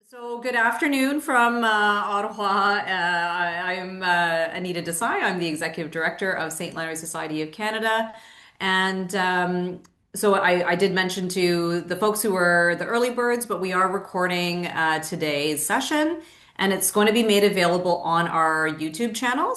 So, good afternoon from Ottawa. I'm Anita Desai. I'm the Executive Director of St.Leonard Society of Canada. And I did mention to the folks who were the early birds, but we are recording today's session, and it's going to be made available on our YouTube channel.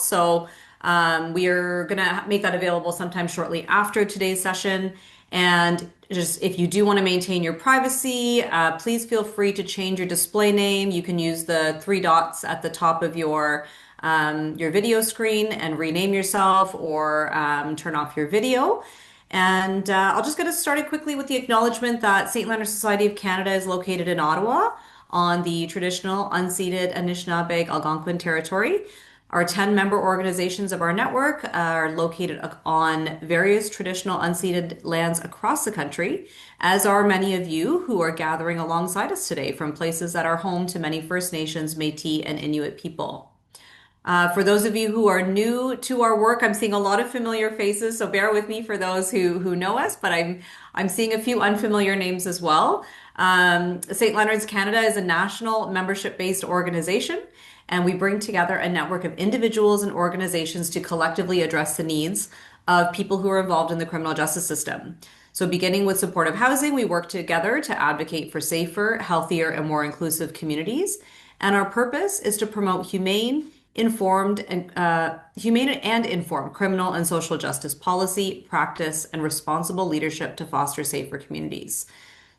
We are going to make that available sometime shortly after today's session. And just if you do want to maintain your privacy, please feel free to change your display name. You can use the three dots at the top of your video screen and rename yourself or turn off your video. And I'll just get us started quickly with the acknowledgement that St. Leonard Society of Canada is located in Ottawa on the traditional unceded Anishinaabe Algonquin territory. Our 10 member organizations of our network are located on various traditional unceded lands across the country, as are many of you who are gathering alongside us today from places that are home to many First Nations, Métis, and Inuit people. For those of you who are new to our work, I'm seeing a lot of familiar faces, so bear with me for those who know us, but I'm seeing a few unfamiliar names as well. St. Leonard's Canada is a national membership-based organization, and we bring together a network of individuals and organizations to collectively address the needs of people who are involved in the criminal justice system. So, beginning with supportive housing, we work together to advocate for safer, healthier, and more inclusive communities. And our purpose is to promote humane and informed criminal and social justice policy, practice, and responsible leadership to foster safer communities.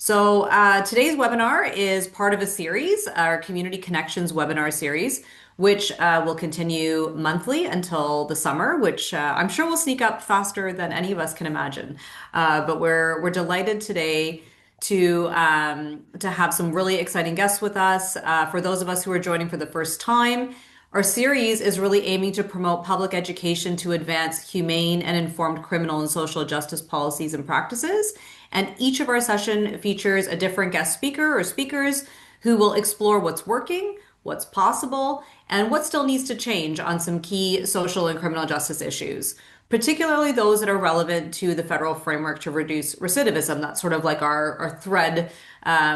So today's webinar is part of a series, our Community Connections webinar series, which will continue monthly until the summer, which I'm sure will sneak up faster than any of us can imagine. But we're delighted today to have some really exciting guests with us. For those of us who are joining for the first time, our series is really aiming to promote public education to advance humane and informed criminal and social justice policies and practices. And each of our session features a different guest speaker or speakers who will explore what's working, what's possible, and what still needs to change on some key social and criminal justice issues, particularly those that are relevant to the federal framework to reduce recidivism. That's sort of like our thread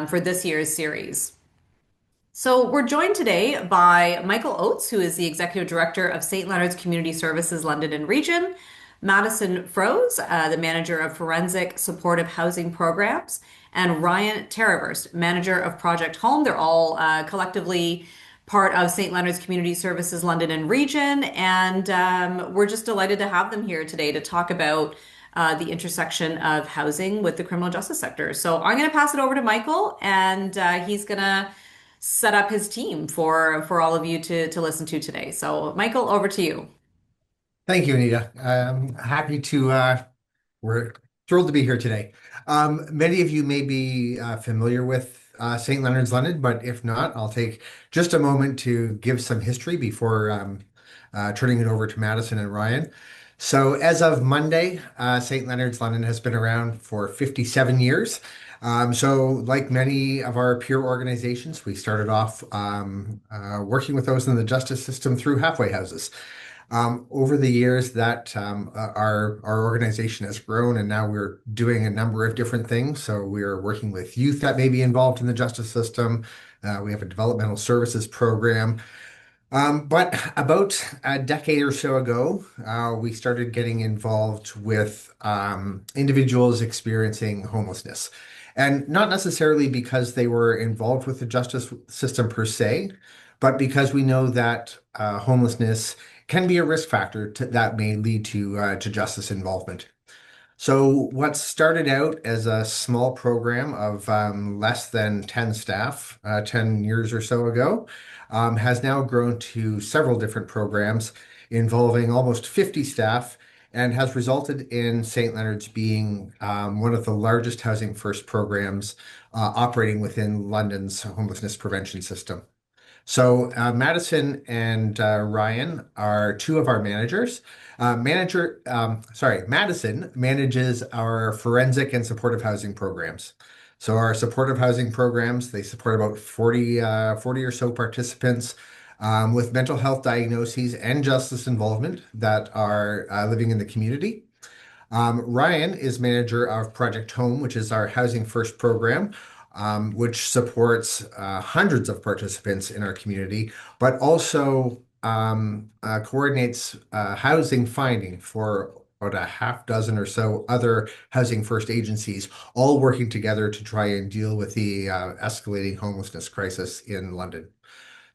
for this year's series. So we're joined today by Michael Oates, who is the Executive Director of St. Leonard's Community Services London and Region, Madison Froese, the Manager of Forensic Supportive Housing Programs, and Ryan Teraverst, Manager of Project Home. They're all collectively part of St. Leonard's Community Services London and Region, and we're just delighted to have them here today to talk about the intersection of housing with the criminal justice sector. So I'm going to pass it over to Michael, and he's going to set up his team for all of you to listen to today. So, Michael, over to you. Thank you, Anita. We're thrilled to be here today. Many of you may be familiar with St. Leonard's London, but if not, I'll take just a moment to give some history before turning it over to Madison and Ryan. So as of Monday, St. Leonard's London has been around for 57 years. So like many of our peer organizations, we started off working with those in the justice system through halfway houses. Over the years that our organization has grown, and now we're doing a number of different things. So we're working with youth that may be involved in the justice system. We have a developmental services program. But about a decade or so ago, we started getting involved with individuals experiencing homelessness. And not necessarily because they were involved with the justice system per se, but because we know that homelessness can be a risk factor that may lead to justice involvement. So what started out as a small program of less than 10 staff 10 years or so ago has now grown to several different programs involving almost 50 staff and has resulted in St. Leonard's being one of the largest housing first programs operating within London's homelessness prevention system. So Madison and Ryan are two of our managers. Madison manages our forensic and supportive housing programs. So our supportive housing programs, they support about 40 or so participants with mental health diagnoses and justice involvement that are living in the community. Ryan is manager of Project Home, which is our Housing First program. which supports hundreds of participants in our community, but also coordinates housing finding for about a half dozen or so other housing first agencies, all working together to try and deal with the escalating homelessness crisis in London.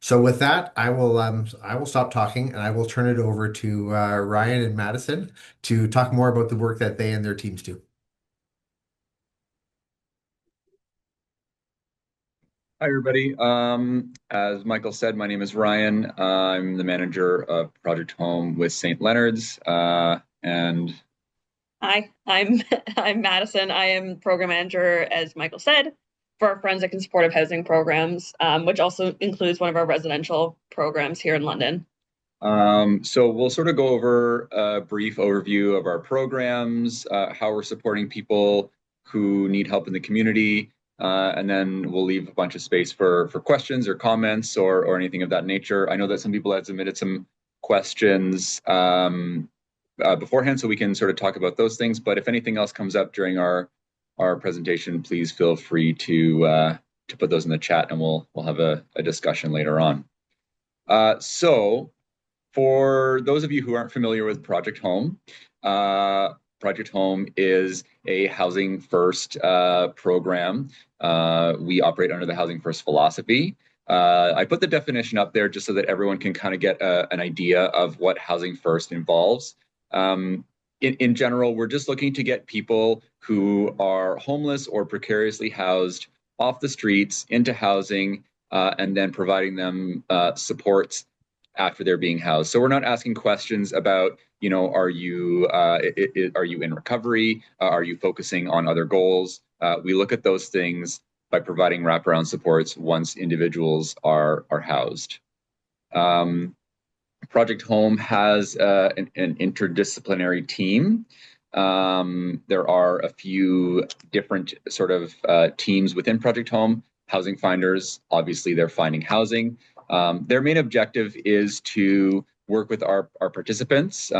So with that, I will stop talking and I will turn it over to Ryan and Madison to talk more about the work that they and their teams do. Hi, everybody. As Michael said, my name is Ryan. I'm the manager of Project Home with St. Leonard's. And Hi, I'm I'm Madison. I am program manager, as Michael said, for our forensic and supportive housing programs, which also includes one of our residential programs here in London. so we'll sort of go over a brief overview of our programs, how we're supporting people who need help in the community, and then we'll leave a bunch of space for questions or comments or anything of that nature. I know that some people have submitted some questions beforehand, so we can sort of talk about those things. But if anything else comes up during our presentation, please feel free to put those in the chat, and we'll have a discussion later on. So for those of you who aren't familiar with Project Home, Project Home is a housing first program. We operate under the housing first philosophy. I put the definition up there just so that everyone can kind of get an idea of what housing first involves. In general, we're just looking to get people who are homeless or precariously housed off the streets into housing, and then providing them supports after they're being housed. So we're not asking questions about, are you in recovery? Are you focusing on other goals? We look at those things by providing wraparound supports once individuals are housed. Project Home has an interdisciplinary team. There are a few different sort of teams within Project Home. Housing finders, obviously they're finding housing. Their main objective is to work with our participants.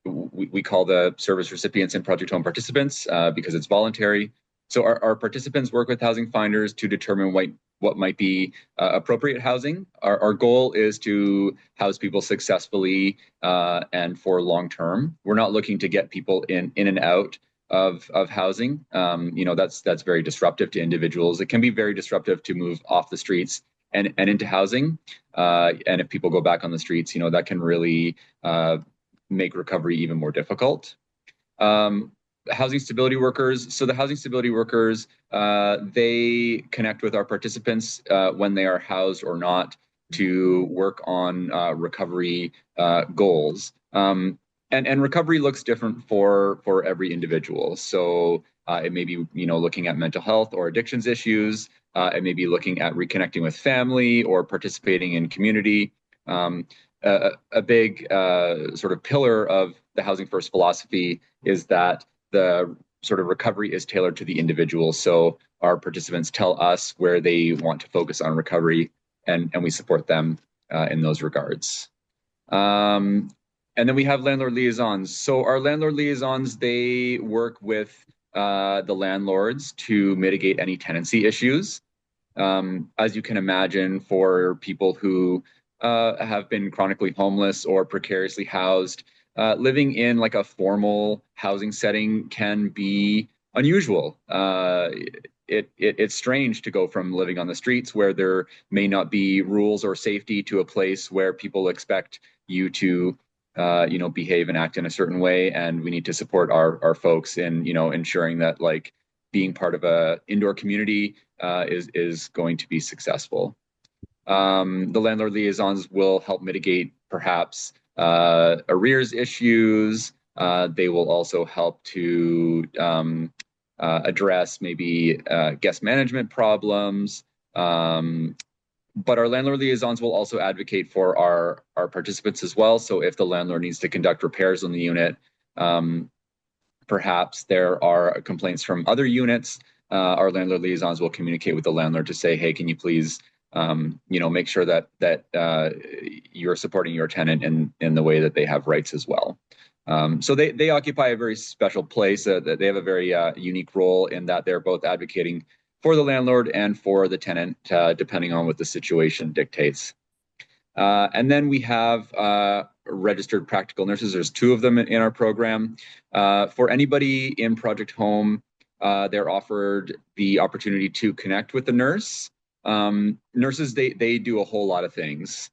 We call the service recipients in Project Home participants because it's voluntary. So our participants work with housing finders to determine what might be appropriate housing. Our goal is to house people successfully and for long term. We're not looking to get people in and out of housing. That's very disruptive to individuals. It can be very disruptive to move off the streets and into housing. And if people go back on the streets, that can really make recovery even more difficult. Housing stability workers. So the housing stability workers, they connect with our participants when they are housed or not to work on recovery goals. And recovery looks different for every individual. So it may be, looking at mental health or addictions issues. It may be looking at reconnecting with family or participating in community. A big sort of pillar of the housing first philosophy is that the sort of recovery is tailored to the individual. So our participants tell us where they want to focus on recovery, and we support them in those regards. And then we have landlord liaisons. So our landlord liaisons, they work with the landlords to mitigate any tenancy issues. As you can imagine, for people who have been chronically homeless or precariously housed, living in like a formal housing setting can be unusual. It's strange to go from living on the streets where there may not be rules or safety to a place where people expect you to behave and act in a certain way. And we need to support our folks in, ensuring that like being part of a indoor community is going to be successful. The landlord liaisons will help mitigate perhaps arrears issues. They will also help to address maybe guest management problems. But our landlord liaisons will also advocate for our participants as well. So if the landlord needs to conduct repairs on the unit, perhaps there are complaints from other units, our landlord liaisons will communicate with the landlord to say, hey, can you please make sure that you're supporting your tenant in the way that they have rights as well. So they occupy a very special place. They have a very unique role in that they're both advocating for the landlord and for the tenant, depending on what the situation dictates. And then we have registered practical nurses. There's 2 of them in our program. For anybody in Project Home, they're offered the opportunity to connect with the nurse. Nurses, they do a whole lot of things.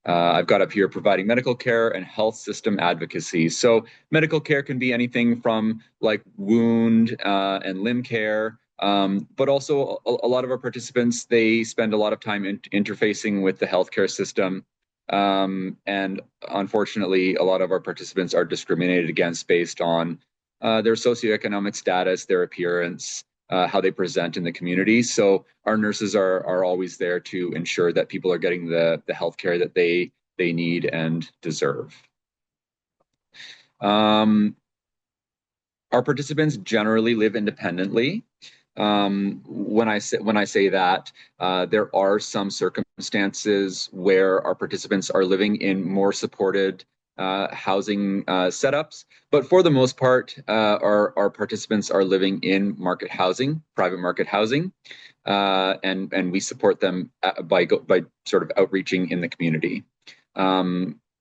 I've got up here providing medical care and health system advocacy. So medical care can be anything from like wound and limb care, but also a lot of our participants, they spend a lot of time interfacing with the healthcare system. And unfortunately, a lot of our participants are discriminated against based on their socioeconomic status, their appearance, how they present in the community. So our nurses are always there to ensure that people are getting the healthcare that they need and deserve. Our participants generally live independently. When I say that, there are some circumstances where our participants are living in more supported housing setups, but for the most part, our participants are living in market housing, private market housing, and we support them by sort of outreaching in the community.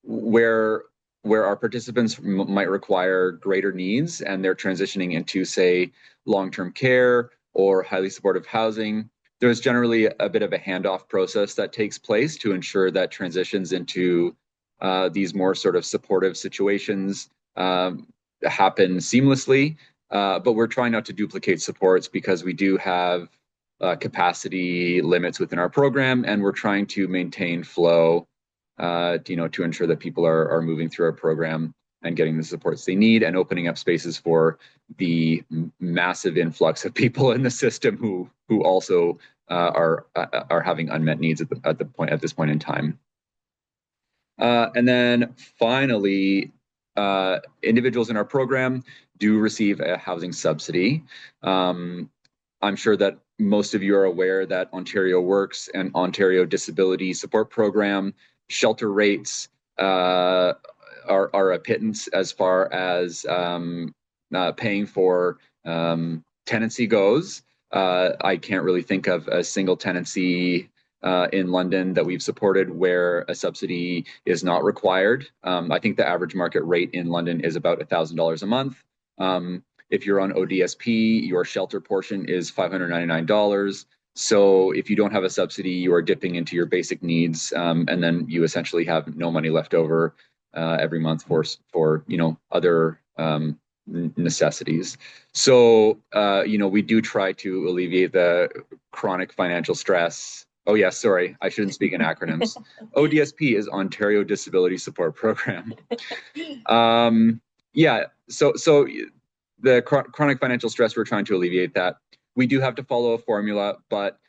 Where our participants might require greater needs and they're transitioning into, say, long-term care or highly supportive housing, there's generally a bit of a handoff process that takes place to ensure that transitions into these more sort of supportive situations happen seamlessly. But we're trying not to duplicate supports because we do have capacity limits within our program, and we're trying to maintain flow, to ensure that people are moving through our program and getting the supports they need, and opening up spaces for the massive influx of people in the system who also are having unmet needs at this point in time. And then finally, individuals in our program do receive a housing subsidy. I'm sure that most of you are aware that Ontario Works and Ontario Disability Support Program shelter rates are a pittance as far as paying for tenancy goes. I can't really think of a single tenancy in London that we've supported where a subsidy is not required. I think the average market rate in London is about $1,000 a month. If you're on ODSP, your shelter portion is $599. So if you don't have a subsidy, you are dipping into your basic needs, and then you essentially have no money left over every month for other necessities. So we do try to alleviate the chronic financial stress. Oh yeah, sorry, I shouldn't speak in acronyms. ODSP is Ontario Disability Support Program. So the chronic financial stress, we're trying to alleviate that. We do have to follow a formula, but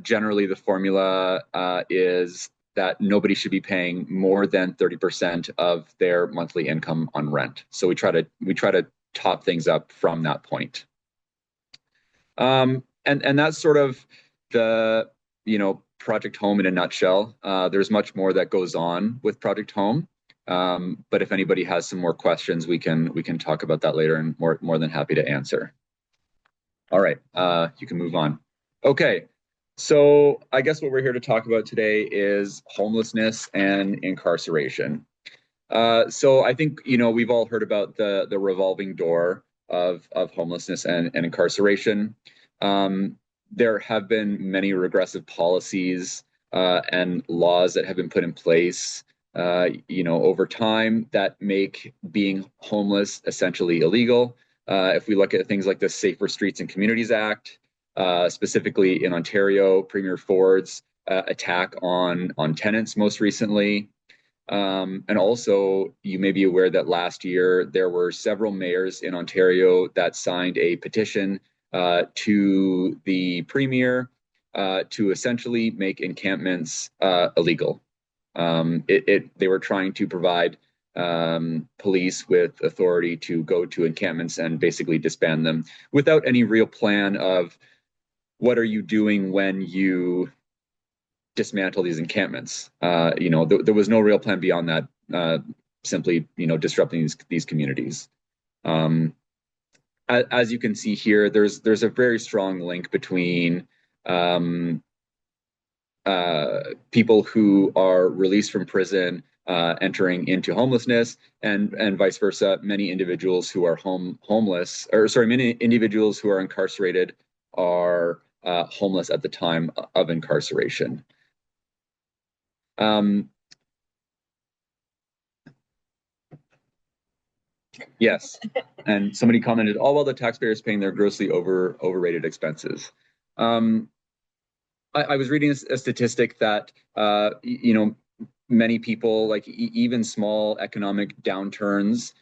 generally the formula is that nobody should be paying more than 30% of their monthly income on rent. So we try to top things up from that point. And that's sort of the Project Home in a nutshell. There's much more that goes on with Project Home. But if anybody has some more questions, we can talk about that later, and more than happy to answer. All right, you can move on. Okay, so I guess what we're here to talk about today is homelessness and incarceration. So I think we've all heard about the revolving door of homelessness and incarceration. There have been many regressive policies and laws that have been put in place over time that make being homeless essentially illegal. If we look at things like the Safer Streets and Communities Act, specifically in Ontario, Premier Ford's attack on tenants most recently. And also, you may be aware that last year there were several mayors in Ontario that signed a petition to the Premier to essentially make encampments illegal. They were trying to provide police with authority to go to encampments and basically disband them without any real plan of what are you doing when you dismantle these encampments. There was no real plan beyond that, simply disrupting these communities. as you can see here, there's a very strong link between people who are released from prison entering into homelessness, and vice versa. Many individuals who are homeless, or sorry, many individuals who are incarcerated are homeless at the time of incarceration. Yes, and somebody commented, "All while the taxpayer is paying their grossly overrated expenses." I was reading a statistic that many people, like even small economic downturns,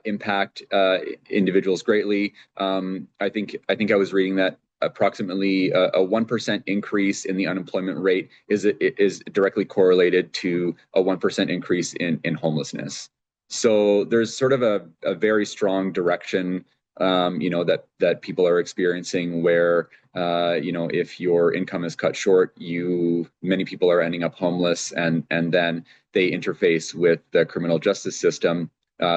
impact individuals greatly. I think I was reading that approximately a 1% increase in the unemployment rate is directly correlated to a 1% increase in homelessness. So there's sort of a very strong direction, that people are experiencing where, if your income is cut short, many people are ending up homeless, and then they interface with the criminal justice system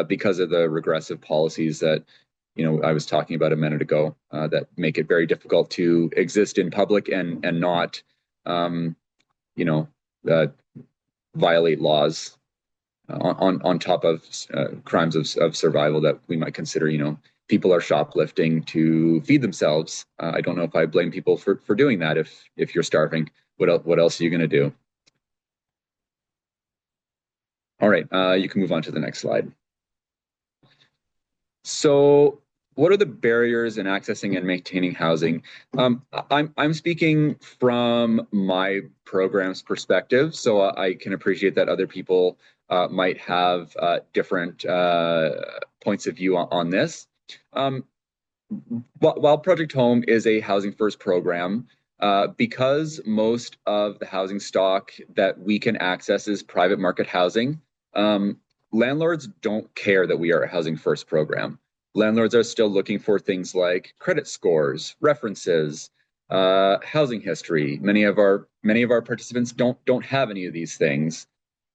because of the regressive policies that, I was talking about a minute ago, that make it very difficult to exist in public and not, violate laws on top of crimes of survival that we might consider. People are shoplifting to feed themselves. I don't know if I blame people for doing that. If you're starving, what else are you going to do? All right, you can move on to the next slide. So, what are the barriers in accessing and maintaining housing? I'm speaking from my program's perspective, so I can appreciate that other people might have different points of view on this. While Project Home is a housing first program, because most of the housing stock that we can access is private market housing, landlords don't care that we are a housing first program. Landlords are still looking for things like credit scores, references, housing history. Many of our participants don't have any of these things.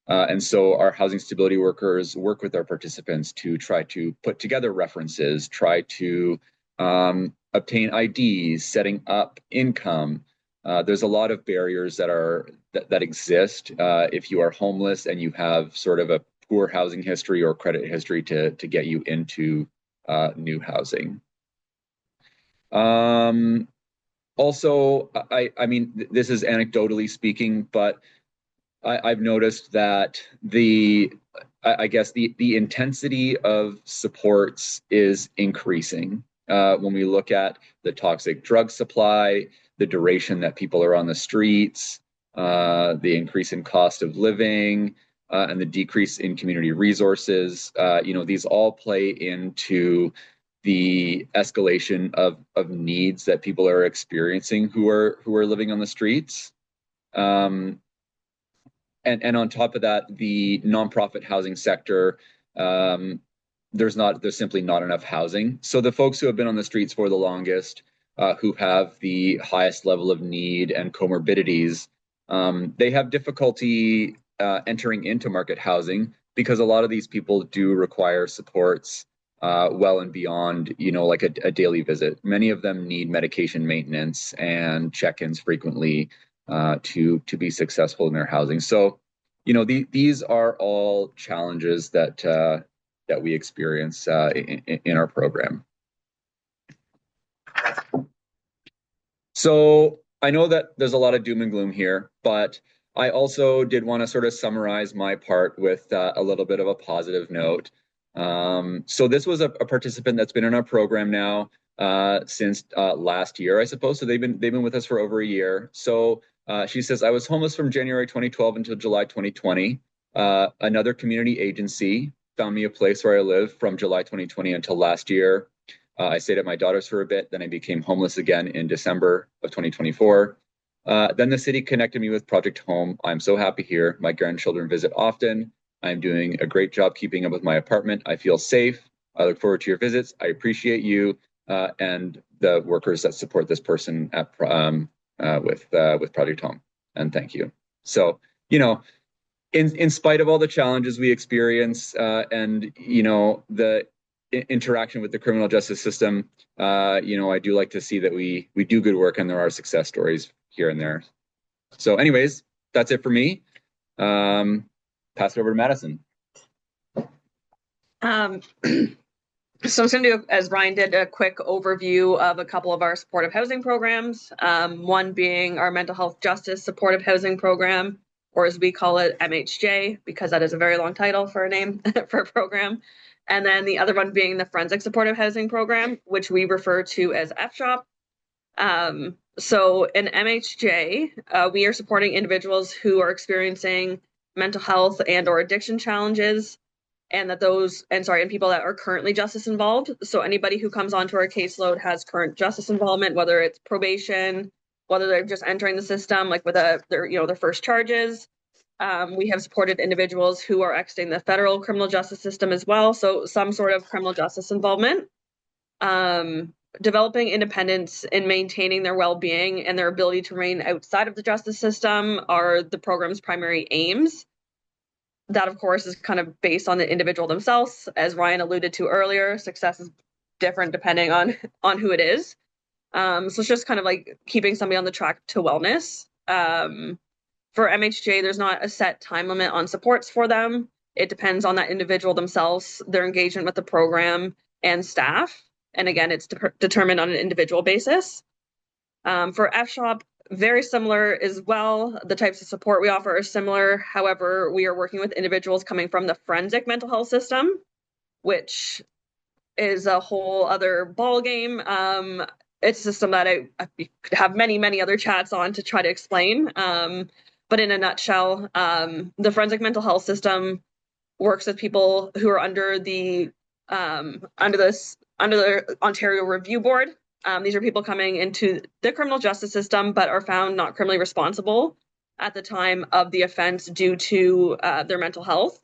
And so our housing stability workers work with our participants to try to put together references, try to obtain IDs, setting up income. There's a lot of barriers that exist if you are homeless and you have sort of a poor housing history or credit history to get you into new housing. Also, I mean, this is anecdotally speaking, but I've noticed that I guess the intensity of supports is increasing when we look at the toxic drug supply, the duration that people are on the streets, the increase in cost of living, and the decrease in community resources. These all play into the escalation of needs that people are experiencing who are living on the streets. And on top of that, the nonprofit housing sector, there's simply not enough housing. So the folks who have been on the streets for the longest, who have the highest level of need and comorbidities, they have difficulty entering into market housing because a lot of these people do require supports well and beyond, like a daily visit. Many of them need medication maintenance and check-ins frequently to be successful in their housing. So, these are all challenges that we experience in our program. So I know that there's a lot of doom and gloom here, but I also did want to sort of summarize my part with a little bit of a positive note. So this was a participant that's been in our program now since last year, I suppose. So they've been with us for over a year. So she says, I was homeless from January 2012 until July 2020. Another community agency found me a place where I live from July 2020 until last year. I stayed at my daughter's for a bit. Then I became homeless again in December of 2024. Then the city connected me with Project Home. I'm so happy here. My grandchildren visit often. I'm doing a great job keeping up with my apartment. I feel safe. I look forward to your visits. I appreciate you and the workers that support this person at with Project Home. And thank you. So, in spite of all the challenges we experience and, the interaction with the criminal justice system, I do like to see that we do good work and there are success stories here and there. So anyways, that's it for me. Pass it over to Madison. So I'm going to do, as Ryan did, a quick overview of a couple of our supportive housing programs. One being our mental health justice supportive housing program, or as we call it, MHJ, because that is a very long title for a name for a program. And then the other one being the forensic supportive housing program, which we refer to as FSHOP. So in MHJ, we are supporting individuals who are experiencing mental health and or addiction challenges, and people that are currently justice involved. So anybody who comes onto our caseload has current justice involvement, whether it's probation, whether they're just entering the system, like with their first charges. We have supported individuals who are exiting the federal criminal justice system as well, so some sort of criminal justice involvement. Developing independence in maintaining their well-being and their ability to remain outside of the justice system are the program's primary aims. That, of course, is kind of based on the individual themselves. As Ryan alluded to earlier, success is different depending on who it is. So it's just kind of like keeping somebody on the track to wellness. For MHJ, there's not a set time limit on supports for them. It depends on that individual themselves, their engagement with the program and staff. And again, it's determined on an individual basis. For FSHOP, very similar as well. The types of support we offer are similar. However, we are working with individuals coming from the forensic mental health system, which is a whole other ball game. It's a system that I could have many, many other chats on to try to explain. But in a nutshell, the forensic mental health system works with people who are under the Ontario Review Board. These are people coming into the criminal justice system but are found not criminally responsible at the time of the offense due to their mental health.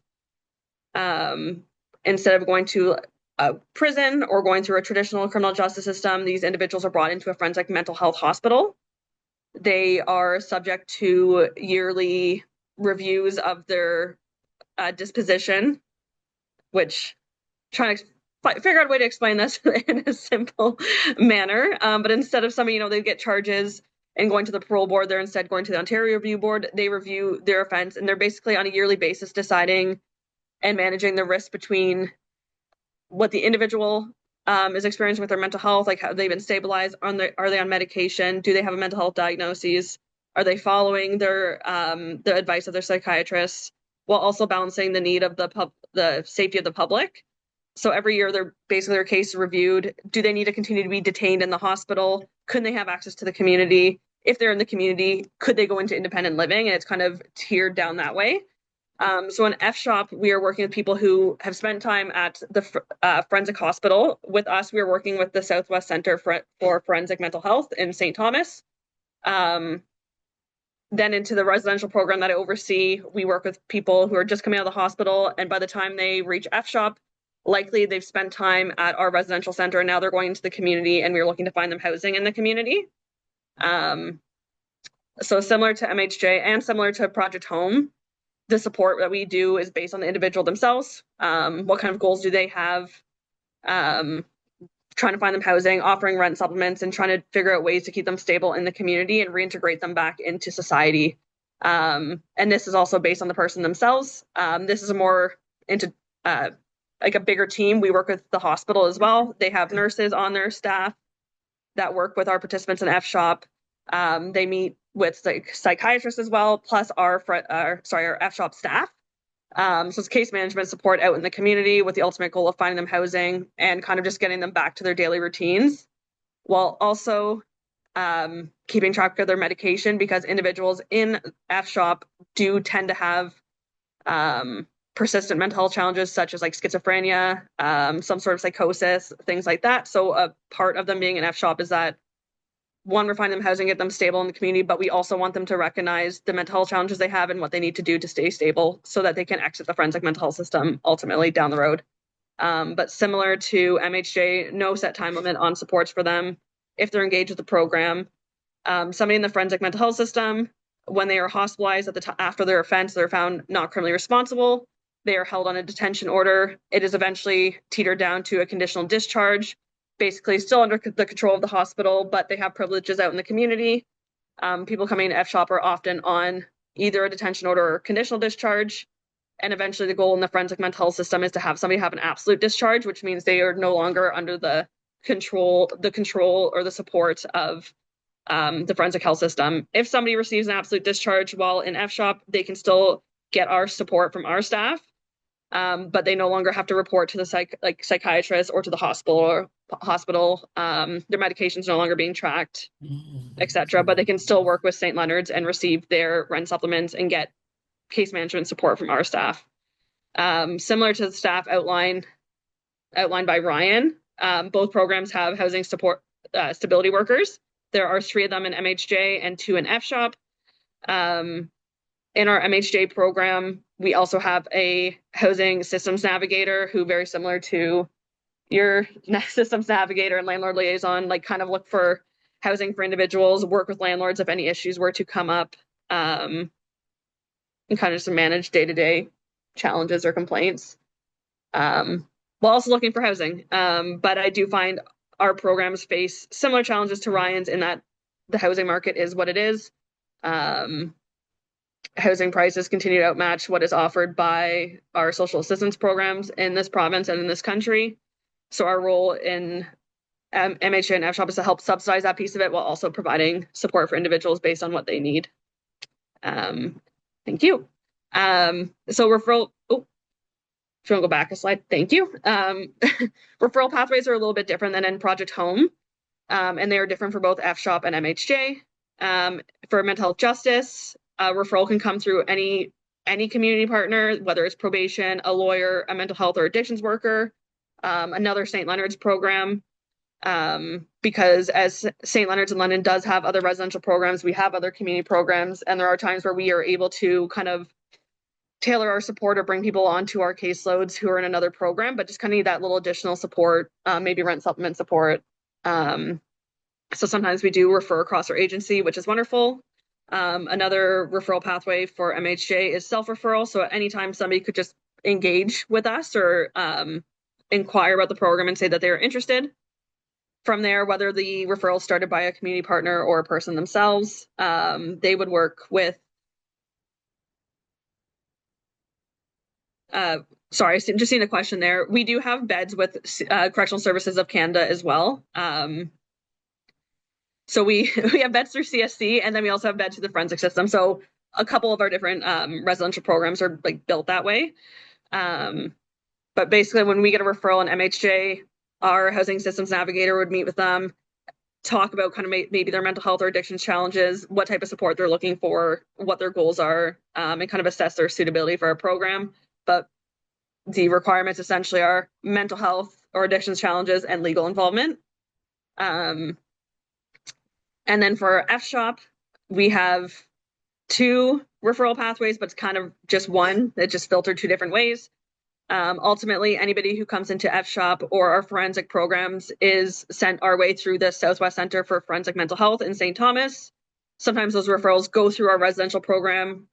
Instead of going to a prison or going through a traditional criminal justice system, these individuals are brought into a forensic mental health hospital. They are subject to yearly reviews of their disposition, which trying to figure out a way to explain this in a simple manner. But instead of somebody, they get charges and going to the parole board, they're instead going to the Ontario Review Board. They review their offense, and they're basically on a yearly basis deciding and managing the risk between what the individual is experiencing with their mental health, like have they been stabilized, are they on medication, do they have a mental health diagnosis, are they following their the advice of their psychiatrist, while also balancing the need of the safety of the public. So every year their case is reviewed. Do they need to continue to be detained in the hospital? Could they have access to the community? If they're in the community, could they go into independent living? And it's kind of tiered down that way. So in FSHOP, we are working with people who have spent time at the forensic hospital. With us, we are working with the Southwest Center for Forensic Mental Health in St. Thomas. Then into the residential program that I oversee, we work with people who are just coming out of the hospital, and by the time they reach FSHOP, likely they've spent time at our residential center, and now they're going into the community, and we're looking to find them housing in the community. So similar to MHJ and similar to Project Home, the support that we do is based on the individual themselves. What kind of goals do they have? Trying to find them housing, offering rent supplements, and trying to figure out ways to keep them stable in the community and reintegrate them back into society. And this is also based on the person themselves. This is more into like a bigger team. We work with the hospital as well. They have nurses on their staff that work with our participants in FSHOP. They meet with psychiatrists as well, plus our FSHOP staff. So it's case management support out in the community with the ultimate goal of finding them housing and kind of just getting them back to their daily routines, while also keeping track of their medication, because individuals in FSHOP do tend to have persistent mental health challenges such as like schizophrenia, some sort of psychosis, things like that. So a part of them being in FSHOP is that, one, we're finding them housing, get them stable in the community, but we also want them to recognize the mental health challenges they have and what they need to do to stay stable so that they can exit the forensic mental health system ultimately down the road. But similar to MHJ, no set time limit on supports for them if they're engaged with the program. Somebody in the forensic mental health system, when they are hospitalized after their offense, they're found not criminally responsible. they are held on a detention order. It is eventually teetered down to a conditional discharge, basically still under the control of the hospital, but they have privileges out in the community. People coming to FSHOP are often on either a detention order or conditional discharge. And eventually the goal in the forensic mental health system is to have somebody have an absolute discharge, which means they are no longer under the control or the support of the forensic health system. If somebody receives an absolute discharge while in FSHOP, they can still get our support from our staff, but they no longer have to report to the psychiatrist or to the hospital. Their medications no longer being tracked, etc. But they can still work with St. Leonard's and receive their rent supplements and get case management support from our staff. Similar to the staff outlined by Ryan, both programs have housing support stability workers. There are 3 of them in MHJ and 2 in FSHOP. In our MHJ program, we also have a housing systems navigator who, very similar to your systems navigator and landlord liaison, like kind of look for housing for individuals, work with landlords if any issues were to come up, and kind of just manage day-to-day challenges or complaints, while also looking for housing. But I do find our programs face similar challenges to Ryan's in that the housing market is what it is. Housing prices continue to outmatch what is offered by our social assistance programs in this province and in this country. So our role in MHA and FSHOP is to help subsidize that piece of it while also providing support for individuals based on what they need. Thank you. So referral, if you want to go back a slide, thank you. Referral pathways are a little bit different than in Project Home, and they are different for both FSHOP and MHJ. For mental health justice, referral can come through any community partner, whether it's probation, a lawyer, a mental health or addictions worker, another St. Leonard's program, because as St. Leonard's in London does have other residential programs, we have other community programs, and there are times where we are able to kind of tailor our support or bring people onto our caseloads who are in another program, but just kind of need that little additional support, maybe rent supplement support. So sometimes we do refer across our agency, which is wonderful. Another referral pathway for MHJ is self-referral. So at any time somebody could just engage with us or inquire about the program and say that they're interested. From there, whether the referral is started by a community partner or a person themselves, they would work with sorry, just seeing a question there. We do have beds with Correctional Services of Canada as well. So we have beds through CSC, and then we also have beds through the forensic system. So a couple of our different residential programs are like built that way. But basically, when we get a referral in MHJ, our housing systems navigator would meet with them, talk about kind of maybe their mental health or addiction challenges, what type of support they're looking for, what their goals are, and kind of assess their suitability for our program. But the requirements essentially are mental health or addictions challenges and legal involvement. And then for FSHOP, we have 2 referral pathways, but it's kind of just one. It just filtered 2 different ways. Ultimately, anybody who comes into FSHOP or our forensic programs is sent our way through the Southwest Center for Forensic Mental Health in St. Thomas. Sometimes those referrals go through our residential program.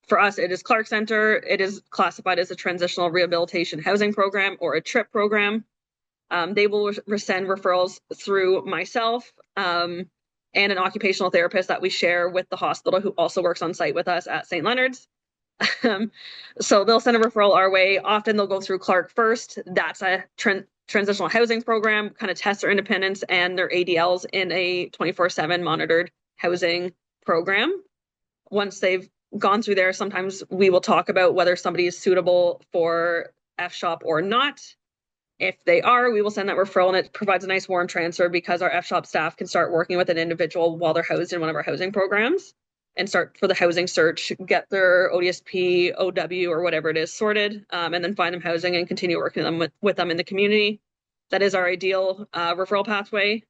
For us, it is Clark Center. It is classified as a transitional rehabilitation housing program or a TRIP program. They will send referrals through myself and an occupational therapist that we share with the hospital who also works on site with us at St. Leonard's. So they'll send a referral our way. Often they'll go through Clark first. That's a transitional housing program, kind of test their independence and their ADLs in a 24/7 monitored housing program. Once they've gone through there, sometimes we will talk about whether somebody is suitable for FSHOP or not. If they are, we will send that referral, and it provides a nice warm transfer because our FSHOP staff can start working with an individual while they're housed in one of our housing programs and start for the housing search, get their ODSP, OW, or whatever it is sorted, and then find them housing and continue working with them in the community. That is our ideal referral pathway.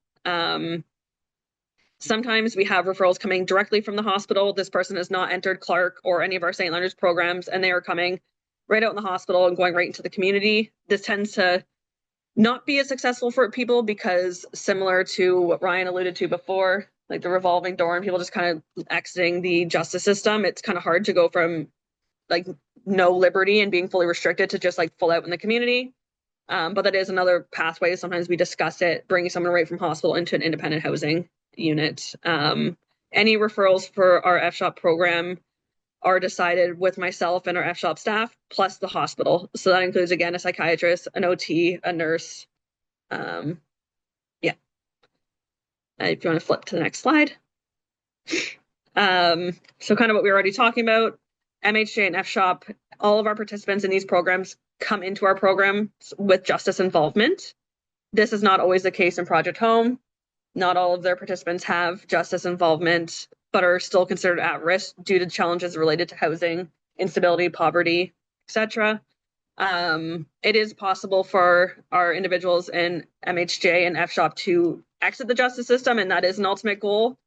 Sometimes we have referrals coming directly from the hospital. This person has not entered Clark or any of our St. Leonard's programs, and they are coming right out in the hospital and going right into the community. This tends to not be as successful for people because, similar to what Ryan alluded to before, like the revolving door and people just kind of exiting the justice system, it's kind of hard to go from like no liberty and being fully restricted to just like full out in the community. But that is another pathway. Sometimes we discuss it, bringing someone right from hospital into an independent housing unit. Any referrals for our FSHOP program are decided with myself and our FSHOP staff, plus the hospital. So that includes, again, a psychiatrist, an OT, a nurse. Yeah. If you want to flip to the next slide. So kind of what we were already talking about, MHJ and FSHOP, all of our participants in these programs come into our program with justice involvement. This is not always the case in Project Home. Not all of their participants have justice involvement, but are still considered at risk due to challenges related to housing, instability, poverty, etc. It is possible for our individuals in MHJ and FSHOP to exit the justice system, and that is an ultimate goal.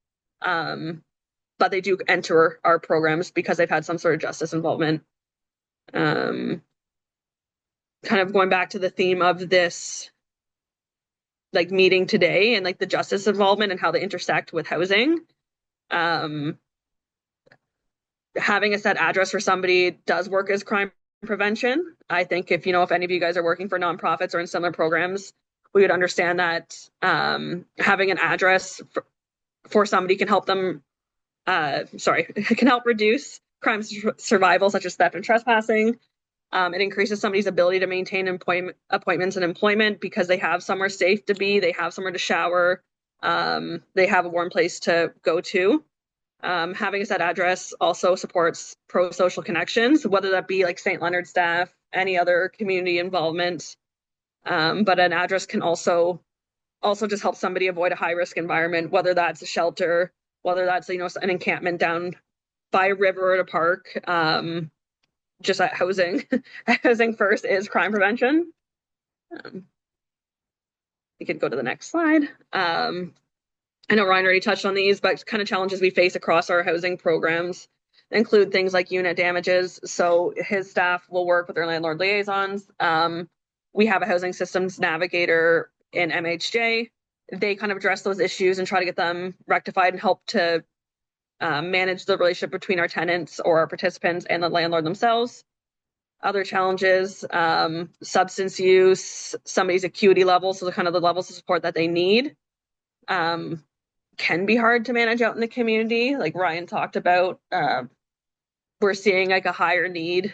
But they do enter our programs because they've had some sort of justice involvement. Kind of going back to the theme of this like meeting today and like the justice involvement and how they intersect with housing. Having a set address for somebody does work as crime prevention. I think if any of you guys are working for nonprofits or in similar programs, we would understand that having an address for somebody can help them can help reduce crime survival such as theft and trespassing. It increases somebody's ability to maintain appointments and employment because they have somewhere safe to be, they have somewhere to shower, they have a warm place to go to. Having a set address also supports pro-social connections, whether that be like St.Leonard staff, any other community involvement. But an address can also just help somebody avoid a high-risk environment, whether that's a shelter, whether that's an encampment down by a river or a park. Just at housing. Housing first is crime prevention. We could go to the next slide. I know Ryan already touched on these, but kind of challenges we face across our housing programs include things like unit damages. So his staff will work with their landlord liaisons. We have a housing systems navigator in MHJ. They kind of address those issues and try to get them rectified and help to manage the relationship between our tenants or our participants and the landlord themselves. Other challenges, substance use, somebody's acuity level, so the levels of support that they need can be hard to manage out in the community. Like Ryan talked about, we're seeing like a higher need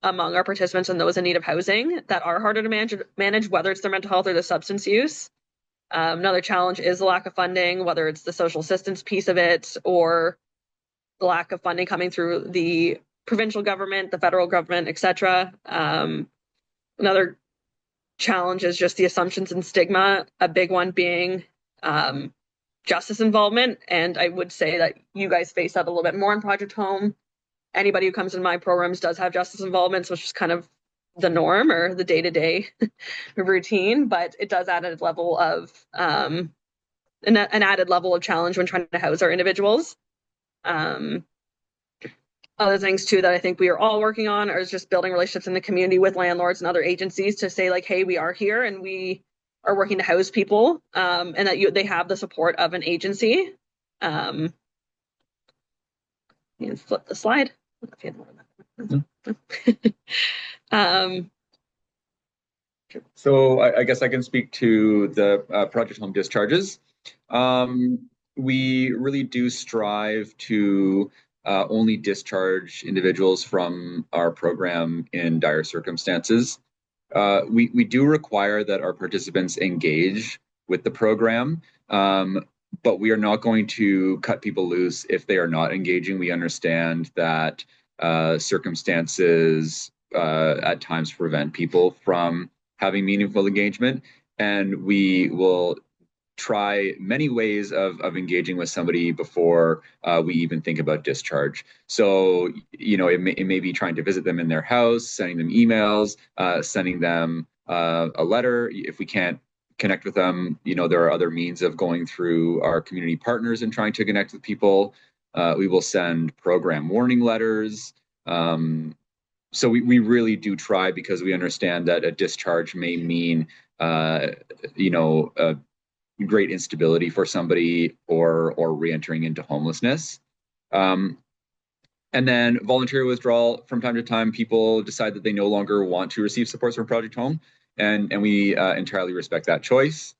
among our participants and those in need of housing that are harder to manage, whether it's their mental health or the substance use. Another challenge is the lack of funding, whether it's the social assistance piece of it or the lack of funding coming through the provincial government, the federal government, etc. Another challenge is just the assumptions and stigma, a big one being justice involvement. And I would say that you guys face that a little bit more in Project Home. Anybody who comes in my programs does have justice involvement, so it's just kind of the norm or the day-to-day routine, but it does add a level of an added level of challenge when trying to house our individuals. Other things too that I think we are all working on are just building relationships in the community with landlords and other agencies to say like, hey, we are here and we are working to house people, and that they have the support of an agency. You can flip the slide. So I guess I can speak to the Project Home discharges. We really do strive to only discharge individuals from our program in dire circumstances. We do require that our participants engage with the program, but we are not going to cut people loose if they are not engaging. We understand that circumstances at times prevent people from having meaningful engagement, and we will try many ways of engaging with somebody before we even think about discharge. So, it may be trying to visit them in their house, sending them emails, sending them a letter. If we can't connect with them, there are other means of going through our community partners and trying to connect with people. We will send program warning letters. So we really do try, because we understand that a discharge may mean, great instability for somebody or re-entering into homelessness. And then voluntary withdrawal, from time to time, people decide that they no longer want to receive supports from Project Home, and we entirely respect that choice.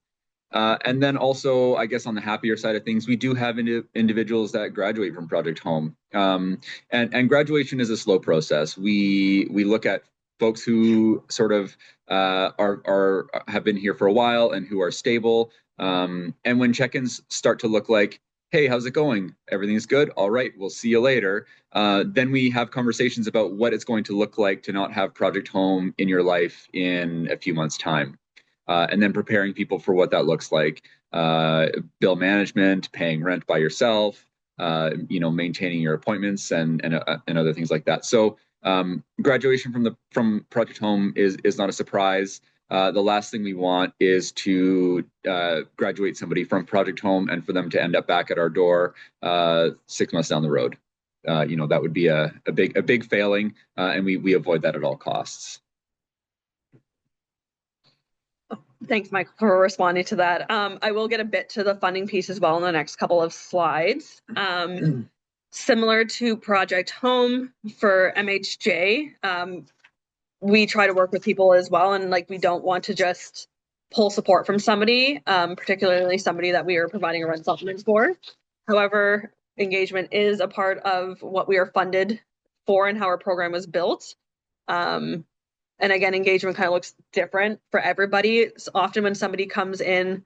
And then also, I guess on the happier side of things, we do have individuals that graduate from Project Home. And graduation is a slow process. We look at folks who sort of have been here for a while and who are stable. And when check-ins start to look like, hey, how's it going? Everything's good. All right, we'll see you later. Then we have conversations about what it's going to look like to not have Project Home in your life in a few months' time. And then preparing people for what that looks like, bill management, paying rent by yourself, maintaining your appointments and other things like that. So graduation from Project Home is not a surprise. The last thing we want is to graduate somebody from Project Home and for them to end up back at our door 6 months down the road. That would be a big failing, and we avoid that at all costs. Thanks, Michael, for responding to that. I will get a bit to the funding piece as well in the next couple of slides. Similar to Project Home for MHJ, we try to work with people as well, and we don't want to just pull support from somebody, particularly somebody that we are providing a rent supplement for. However, engagement is a part of what we are funded for and how our program was built. And again, engagement kind of looks different for everybody. It's often when somebody comes in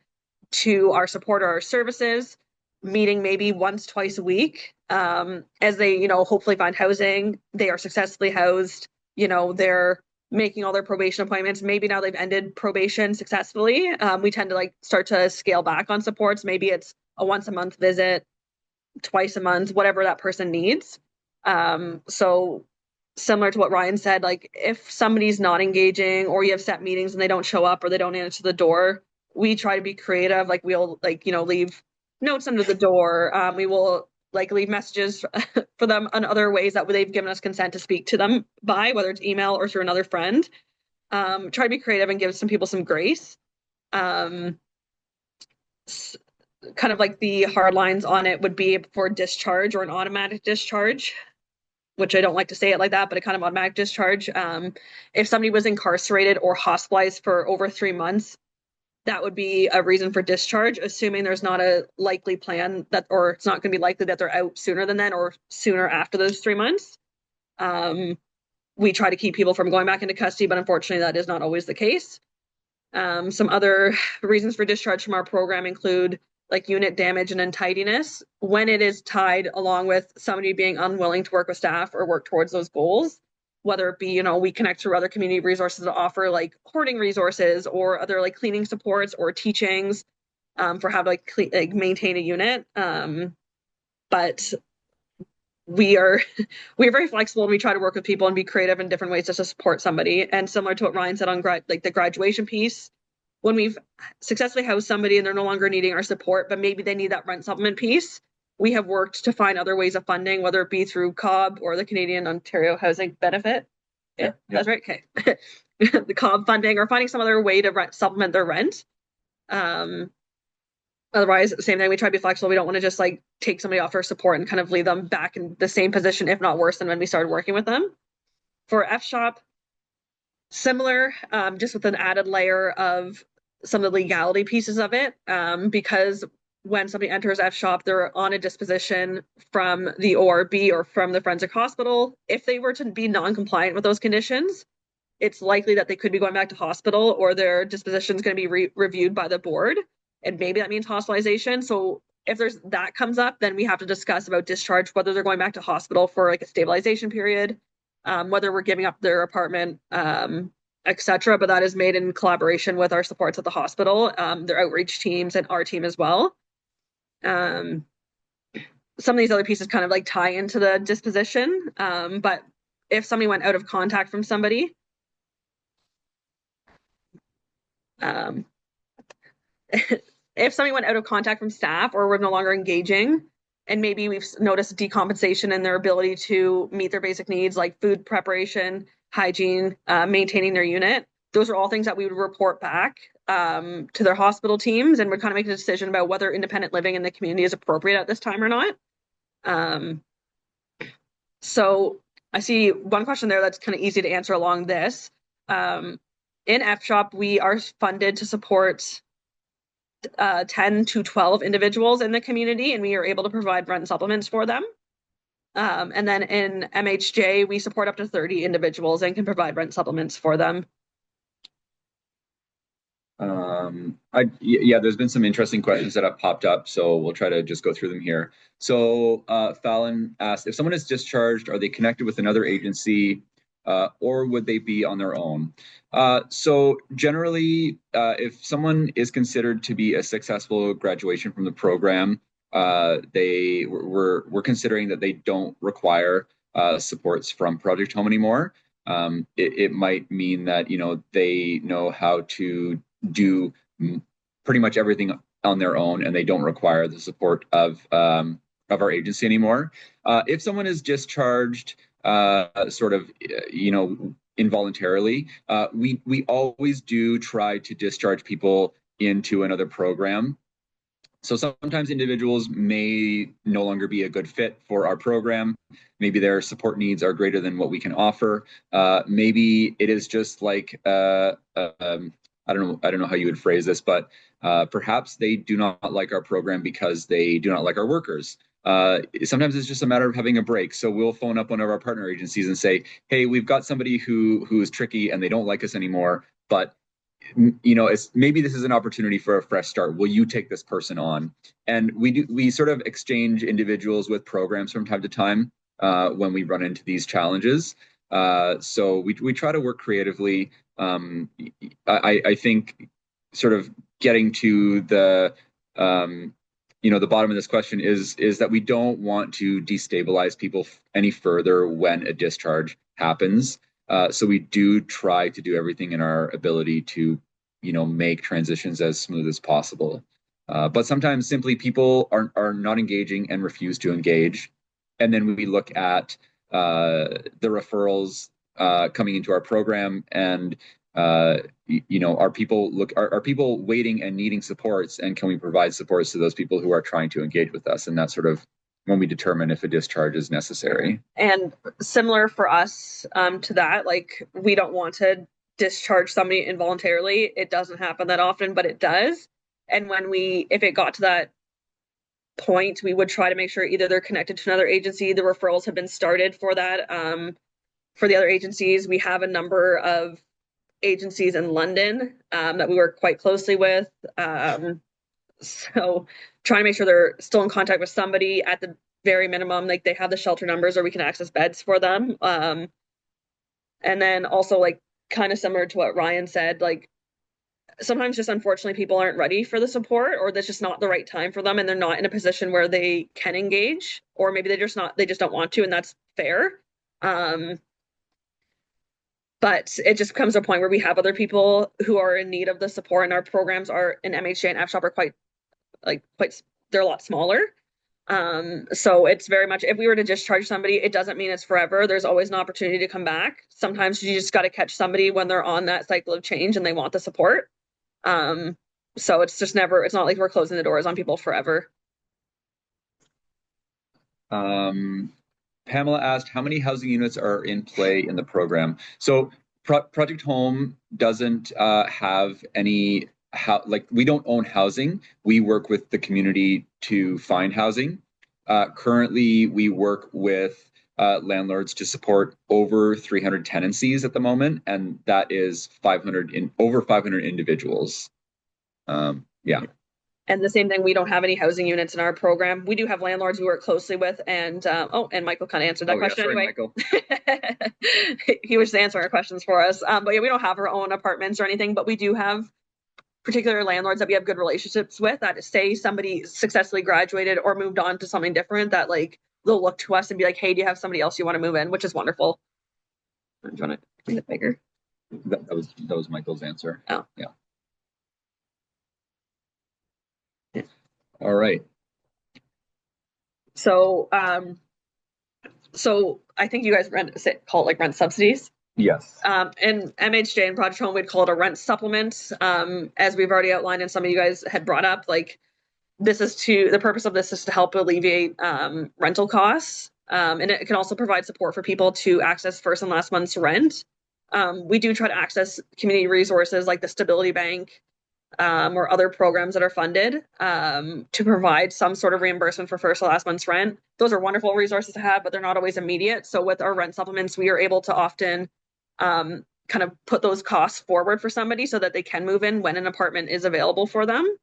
to our support or our services, meeting maybe once, twice a week, as they, hopefully find housing, they are successfully housed, they're making all their probation appointments. Maybe now they've ended probation successfully. We tend to start to scale back on supports. Maybe it's a once a month visit, twice a month, whatever that person needs. So similar to what Ryan said, if somebody's not engaging or you have set meetings and they don't show up or they don't answer the door, we try to be creative. We'll leave notes under the door. We will leave messages for them on other ways that they've given us consent to speak to them by, whether it's email or through another friend. Try to be creative and give some people some grace. Kind of the hard lines on it would be for discharge or an automatic discharge, which I don't like to say it like that, but a kind of automatic discharge. If somebody was incarcerated or hospitalized for over 3 months, that would be a reason for discharge, assuming there's not a likely plan or it's not going to be likely that they're out sooner than then or sooner after those 3 months. We try to keep people from going back into custody, but unfortunately that is not always the case. Some other reasons for discharge from our program include unit damage and untidiness, when it is tied along with somebody being unwilling to work with staff or work towards those goals, whether it be, we connect through other community resources to offer hoarding resources or other cleaning supports or teachings for how to maintain a unit. But we're very flexible and we try to work with people and be creative in different ways just to support somebody. And similar to what Ryan said on the graduation piece, when we've successfully housed somebody and they're no longer needing our support, but maybe they need that rent supplement piece, we have worked to find other ways of funding, whether it be through COB or the Canadian Ontario Housing Benefit. Yeah. That's right. Okay. The COB funding or finding some other way to supplement their rent. Otherwise, same thing, we try to be flexible. We don't want to just take somebody off our support and kind of leave them back in the same position, if not worse than when we started working with them. For F-SHOP, similar, just with an added layer of some of the legality pieces of it, because when somebody enters F-SHOP, they're on a disposition from the ORB or from the forensic hospital. If they were to be non-compliant with those conditions, it's likely that they could be going back to hospital or their disposition is going to be reviewed by the board. And maybe that means hospitalization. So if that comes up, then we have to discuss about discharge, whether they're going back to hospital for a stabilization period, whether we're giving up their apartment, etc. But that is made in collaboration with our supports at the hospital, their outreach teams and our team as well. Some of these other pieces kind of tie into the disposition. But if somebody went out of contact from somebody, if somebody went out of contact from staff or were no longer engaging, and maybe we've noticed decompensation in their ability to meet their basic needs like food preparation, hygiene, maintaining their unit, those are all things that we would report back to their hospital teams and would kind of make a decision about whether independent living in the community is appropriate at this time or not. So I see one question there that's kind of easy to answer along this. In FSHOP, we are funded to support 10 to 12 individuals in the community, and we are able to provide rent supplements for them. And then in MHJ, we support up to 30 individuals and can provide rent supplements for them. Yeah, there's been some interesting questions that have popped up, so we'll try to just go through them here. So Fallon asked, if someone is discharged, are they connected with another agency, or would they be on their own? So generally, if someone is considered to be a successful graduation from the program, we're considering that they don't require supports from Project Home anymore. It might mean that they know how to do pretty much everything on their own, and they don't require the support of our agency anymore. If someone is discharged, sort of, involuntarily, we always do try to discharge people into another program. So sometimes individuals may no longer be a good fit for our program. Maybe their support needs are greater than what we can offer. Maybe it is just like I don't know how you would phrase this, but perhaps they do not like our program because they do not like our workers. Sometimes it's just a matter of having a break. So we'll phone up one of our partner agencies and say, hey, we've got somebody who is tricky and they don't like us anymore, but maybe this is an opportunity for a fresh start. Will you take this person on? And we sort of exchange individuals with programs from time to time when we run into these challenges. So we try to work creatively. I think sort of getting to the the bottom of this question is that we don't want to destabilize people any further when a discharge happens. So we do try to do everything in our ability to, make transitions as smooth as possible. But sometimes simply people are not engaging and refuse to engage. And then we look at the referrals coming into our program, and are people waiting and needing supports, and can we provide supports to those people who are trying to engage with us? And that's sort of when we determine if a discharge is necessary. And similar for us to that, like, we don't want to discharge somebody involuntarily. It doesn't happen that often, but it does. And if it got to that point, we would try to make sure either they're connected to another agency, the referrals have been started for that. For the other agencies, we have a number of agencies in London that we work quite closely with. So trying to make sure they're still in contact with somebody at the very minimum, like they have the shelter numbers or we can access beds for them. And then also, like, kind of similar to what Ryan said, like, sometimes just unfortunately people aren't ready for the support, or that's just not the right time for them and they're not in a position where they can engage, or maybe they just don't want to, and that's fair. But it just comes to a point where we have other people who are in need of the support, and our programs are in MHJ and FSHOP are they're a lot smaller. So it's very much, if we were to discharge somebody, it doesn't mean it's forever. There's always an opportunity to come back. Sometimes you just got to catch somebody when they're on that cycle of change and they want the support. So it's not like we're closing the doors on people forever. Pamela asked, how many housing units are in play in the program? So Project Home doesn't have any, we don't own housing. We work with the community to find housing. Currently, we work with landlords to support over 300 tenancies at the moment, and that is over 500 individuals. Yeah. And the same thing, we don't have any housing units in our program. We do have landlords we work closely with, and and Michael kind of answered that question anyway. Michael. He was just answering our questions for us. But yeah, we don't have our own apartments or anything, but we do have particular landlords that we have good relationships with, that say somebody successfully graduated or moved on to something different, that like they'll look to us and be like, hey, do you have somebody else you want to move in? Which is wonderful. Do you want to make it bigger? That was Michael's answer. Oh. Yeah. All right. So, I think you guys call it like rent subsidies. Yes. In MHJ and Project Home, we'd call it a rent supplement. As we've already outlined and some of you guys had brought up, like, the purpose of this is to help alleviate rental costs. And it can also provide support for people to access first and last month's rent. We do try to access community resources like the Stability Bank, or other programs that are funded, to provide some sort of reimbursement for first or last month's rent. Those are wonderful resources to have, but they're not always immediate. So with our rent supplements, we are able to often kind of put those costs forward for somebody so that they can move in when an apartment is available for them.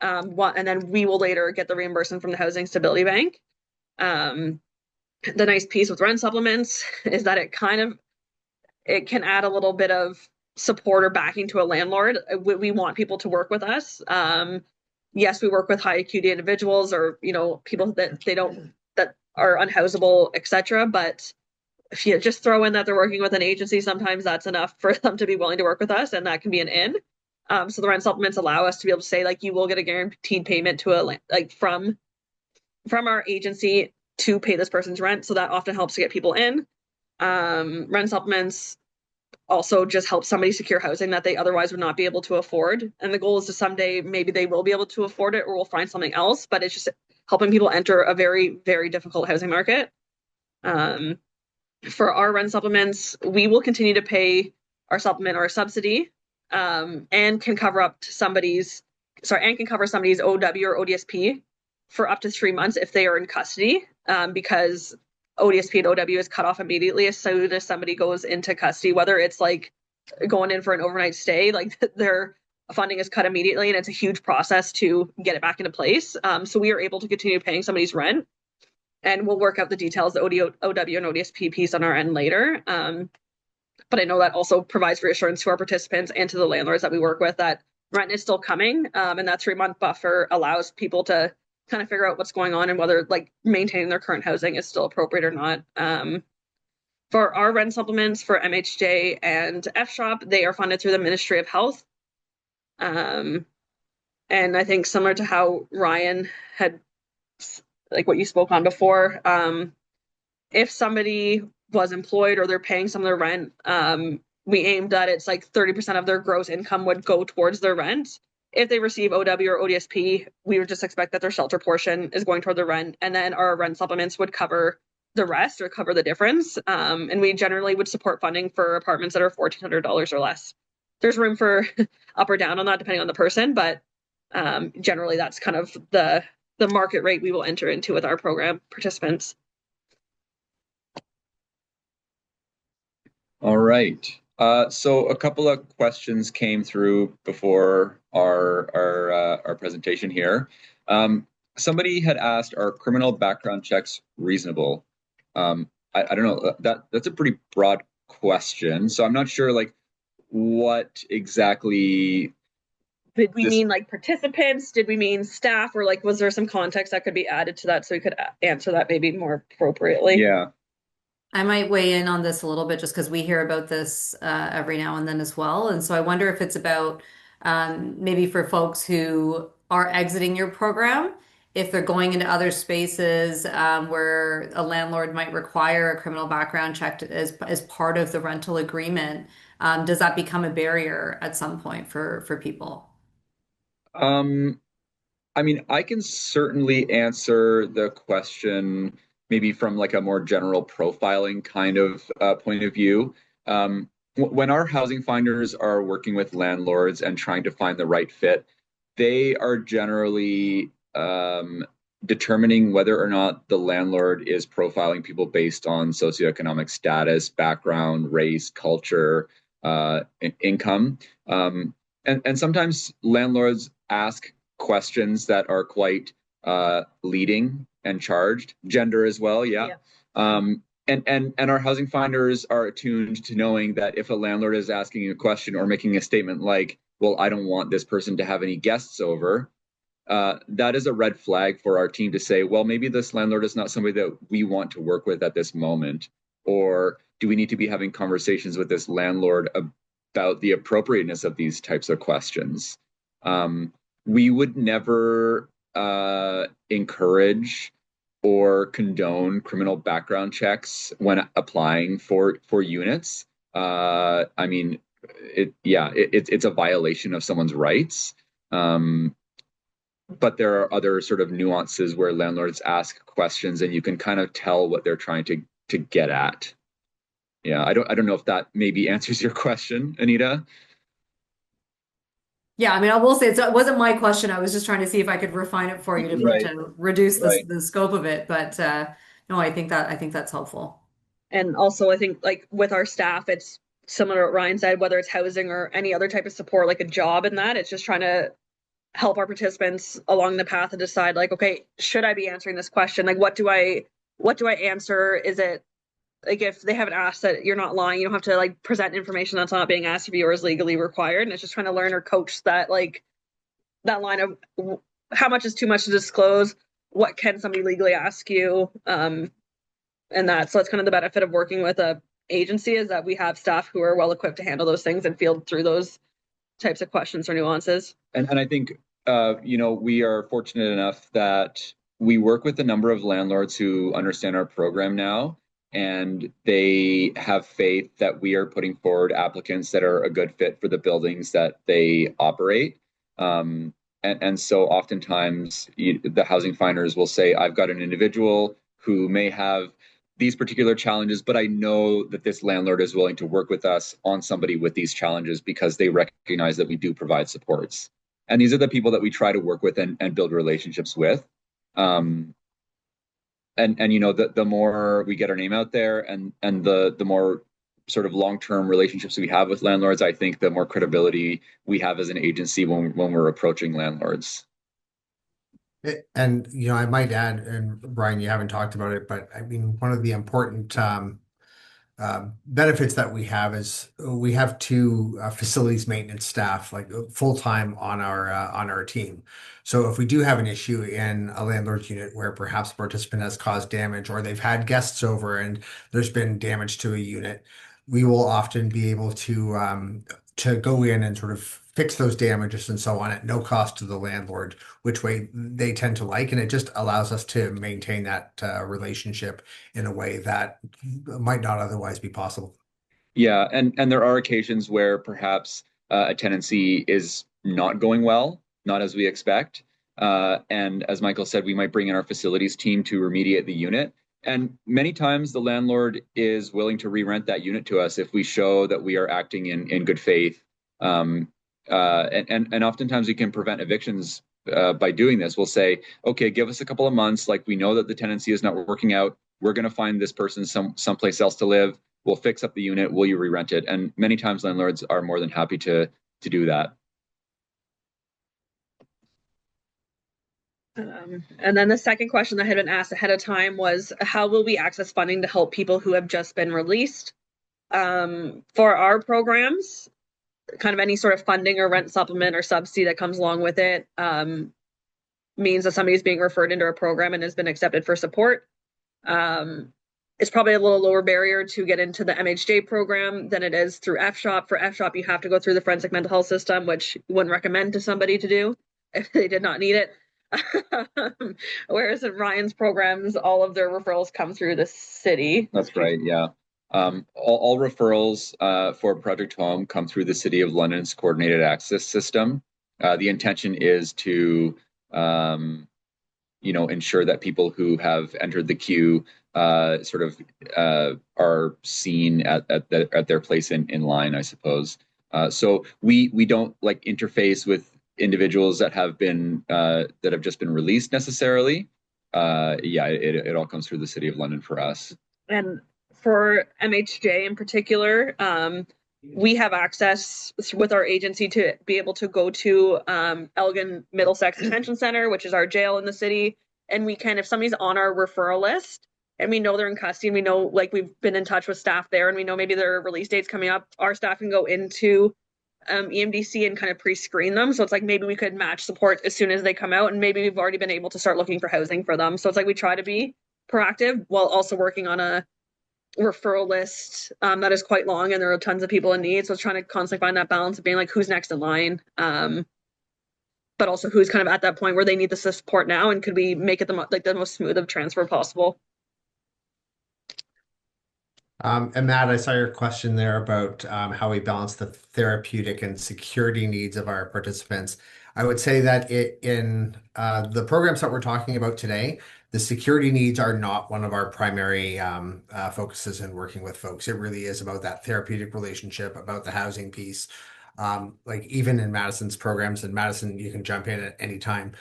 And then we will later get the reimbursement from the Housing Stability Bank. The nice piece with rent supplements is that it can add a little bit of support or backing to a landlord. We want people to work with us. Yes, we work with high acuity individuals, or people that are unhousable, etc. But if you just throw in that they're working with an agency, sometimes that's enough for them to be willing to work with us, and that can be an in. So the rent supplements allow us to be able to say, like, you will get a guaranteed payment to from our agency to pay this person's rent. So that often helps to get people in. Rent supplements also just help somebody secure housing that they otherwise would not be able to afford. And the goal is to someday maybe they will be able to afford it, or we'll find something else. But it's just helping people enter a very, very difficult housing market. For our rent supplements, we will continue to pay our supplement or a subsidy, and can cover somebody's OW or ODSP for up to 3 months if they are in custody, because ODSP and OW is cut off immediately as soon as somebody goes into custody, whether it's like going in for an overnight stay, like their funding is cut immediately, and it's a huge process to get it back into place. So we are able to continue paying somebody's rent, and we'll work out the details, the OW and ODSP piece on our end later. But I know that also provides reassurance to our participants and to the landlords that we work with that rent is still coming, and that 3-month buffer allows people to kind of figure out what's going on and whether maintaining their current housing is still appropriate or not. For our rent supplements for MHJ and FSHOP, they are funded through the Ministry of Health. And I think similar to how Ryan had, what you spoke on before, if somebody was employed or they're paying some of their rent, we aimed that it's 30% of their gross income would go towards their rent. If they receive OW or ODSP, we would just expect that their shelter portion is going toward the rent, and then our rent supplements would cover the rest or cover the difference. And we generally would support funding for apartments that are $1,400 or less. There's room for up or down on that depending on the person, but generally that's kind of the market rate we will enter into with our program participants. All right. So a couple of questions came through before our presentation here. Somebody had asked, are criminal background checks reasonable? I don't know. That's a pretty broad question. So I'm not sure what exactly. Did we mean participants? Did we mean staff? Or was there some context that could be added to that so we could answer that maybe more appropriately? Yeah. I might weigh in on this a little bit just because we hear about this every now and then as well. And so I wonder if it's about maybe for folks who are exiting your program, if they're going into other spaces where a landlord might require a criminal background check as part of the rental agreement, does that become a barrier at some point for people? I mean, I can certainly answer the question maybe from a more general profiling kind of point of view. When our housing finders are working with landlords and trying to find the right fit, they are generally determining whether or not the landlord is profiling people based on socioeconomic status, background, race, culture, income. And sometimes landlords ask questions that are quite leading and charged, gender as well, yeah. And our housing finders are attuned to knowing that if a landlord is asking a question or making a statement like, well, I don't want this person to have any guests over, that is a red flag for our team to say, well, maybe this landlord is not somebody that we want to work with at this moment. Or do we need to be having conversations with this landlord about the appropriateness of these types of questions? We would never encourage or condone criminal background checks when applying for units. I mean, it's a violation of someone's rights. but there are other sort of nuances where landlords ask questions and you can kind of tell what they're trying to get at. Yeah, I don't know if that maybe answers your question, Anita. Yeah, I mean, I will say it wasn't my question. I was just trying to see if I could refine it for you Right, to reduce right. the scope of it. But no, I think that's helpful. And also, I think like with our staff, it's similar to what Ryan said, whether it's housing or any other type of support, like a job in that, it's just trying to help our participants along the path and decide like, okay, should I be answering this question? Like, what do I answer? Is it like if they haven't asked that you're not lying, you don't have to like present information that's not being asked of you or is legally required. And it's just trying to learn or coach that like that line of how much is too much to disclose, what can somebody legally ask you, and that. So it's kind of the benefit of working with a agency is that we have staff who are well equipped to handle those things and field through those types of questions or nuances. And I think we are fortunate enough that we work with a number of landlords who understand our program now, and they have faith that we are putting forward applicants that are a good fit for the buildings that they operate. And so oftentimes the housing finders will say, I've got an individual who may have these particular challenges, but I know that this landlord is willing to work with us on somebody with these challenges because they recognize that we do provide supports. And these are the people that we try to work with and build relationships with. And the more we get our name out there and the more sort of long-term relationships we have with landlords, I think the more credibility we have as an agency when we're approaching landlords. And I might add, and Brian, you haven't talked about it, but I mean, one of the important benefits that we have is we have two facilities maintenance staff, like full time on our team. So if we do have an issue in a landlord's unit where perhaps a participant has caused damage, or they've had guests over and there's been damage to a unit, we will often be able to go in and sort of fix those damages and so on at no cost to the landlord, which way they tend to like, and it just allows us to maintain that relationship in a way that might not otherwise be possible. Yeah, and there are occasions where perhaps a tenancy is not going well, not as we expect. And as Michael said, we might bring in our facilities team to remediate the unit. And many times the landlord is willing to re-rent that unit to us if we show that we are acting in good faith. And oftentimes we can prevent evictions by doing this. We'll say, okay, give us a couple of months. Like we know that the tenancy is not working out. We're going to find this person someplace else to live. We'll fix up the unit. Will you re-rent it? And many times landlords are more than happy to do that. And then the second question that had been asked ahead of time was, how will we access funding to help people who have just been released? For our programs, kind of any sort of funding or rent supplement or subsidy that comes along with it means that somebody's being referred into a program and has been accepted for support. It's probably a little lower barrier to get into the MHJ program than it is through FSHOP. For FSHOP, you have to go through the forensic mental health system, which you wouldn't recommend to somebody to do if they did not need it. Whereas in Ryan's programs, all of their referrals come through the city. That's right, yeah. All referrals for Project Home come through the City of London's coordinated access system. The intention is to ensure that people who have entered the queue sort of are seen at their place in line, I suppose. So we don't like interface with individuals that have just been released necessarily. It all comes through the City of London for us. And for MHJ in particular, we have access with our agency to be able to go to Elgin Middlesex Detention Center, which is our jail in the city. And we can, if somebody's on our referral list and we know they're in custody and we know like we've been in touch with staff there and we know maybe their release date's coming up, our staff can go into EMDC and kind of pre-screen them. So it's like maybe we could match support as soon as they come out and maybe we've already been able to start looking for housing for them. So it's like we try to be proactive while also working on a referral list that is quite long and there are tons of people in need. So it's trying to constantly find that balance of being like who's next in line, but also who's kind of at that point where they need the support now and could we make it the most smooth of transfer possible. And Matt, I saw your question there about how we balance the therapeutic and security needs of our participants. I would say that in the programs that we're talking about today, the security needs are not one of our primary focuses in working with folks. It really is about that therapeutic relationship, about the housing piece. Like even in Madison's programs, and Madison, you can jump in at any time.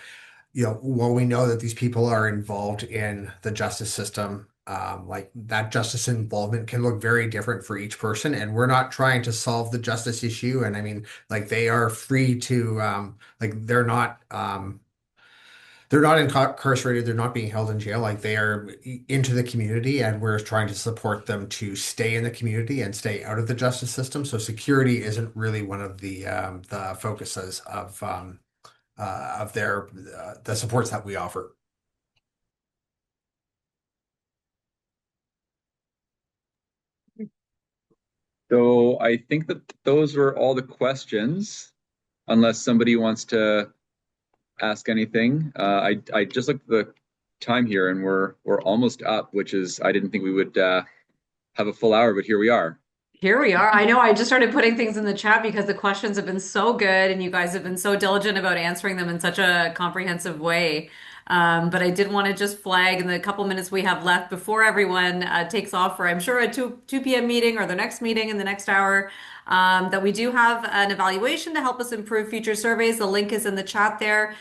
While we know that these people are involved in the justice system, like that justice involvement can look very different for each person, and we're not trying to solve the justice issue. And I mean, like they are free to, like they're not incarcerated, they're not being held in jail, like they are into the community, and we're trying to support them to stay in the community and stay out of the justice system. So security isn't really one of the focuses of their the supports that we offer. So I think that those were all the questions, unless somebody wants to ask anything. I just looked at the time here, and we're almost up, which is I didn't think we would have a full hour, but here we are. Here we are. I know I just started putting things in the chat because the questions have been so good and you guys have been so diligent about answering them in such a comprehensive way. But I did want to just flag in the couple minutes we have left before everyone takes off for, I'm sure, a 2 p.m. meeting or the next meeting in the next hour, that we do have an evaluation to help us improve future surveys. The link is in the chat there.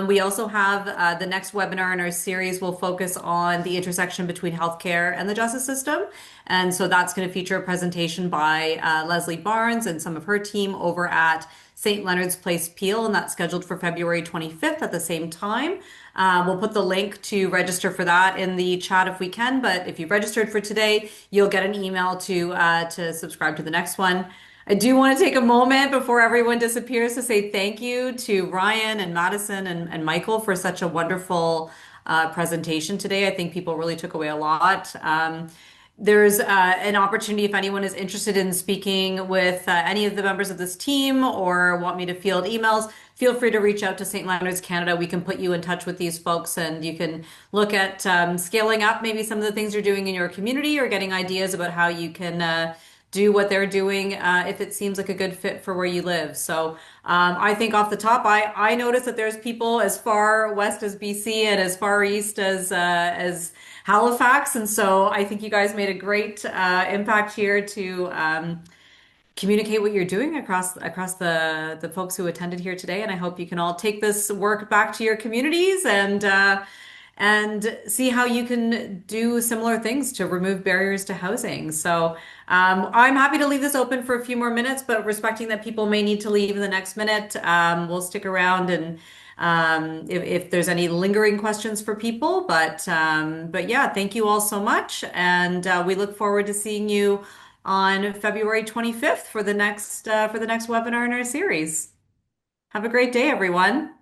We also have the next webinar in our series will focus on the intersection between healthcare and the justice system. And so that's going to feature a presentation by Leslie Barnes and some of her team over at St. Leonard's Place Peel, and that's scheduled for February 25th at the same time. We'll put the link to register for that in the chat if we can, but if you've registered for today, you'll get an email to subscribe to the next one. I do want to take a moment before everyone disappears to say thank you to Ryan and Madison and Michael for such a wonderful presentation today. I think people really took away a lot. There's an opportunity if anyone is interested in speaking with any of the members of this team or want me to field emails, feel free to reach out to St. Leonard's Canada. We can put you in touch with these folks and you can look at scaling up maybe some of the things you're doing in your community or getting ideas about how you can do what they're doing if it seems like a good fit for where you live. So I think off the top, I noticed that there's people as far west as BC and as far east as Halifax, and so I think you guys made a great impact here to communicate what you're doing across the folks who attended here today. And I hope you can all take this work back to your communities and see how you can do similar things to remove barriers to housing. So I'm happy to leave this open for a few more minutes, but respecting that people may need to leave in the next minute, we'll stick around and if there's any lingering questions for people. But yeah, thank you all so much, and we look forward to seeing you on February 25th for the next webinar in our series. Have a great day, everyone.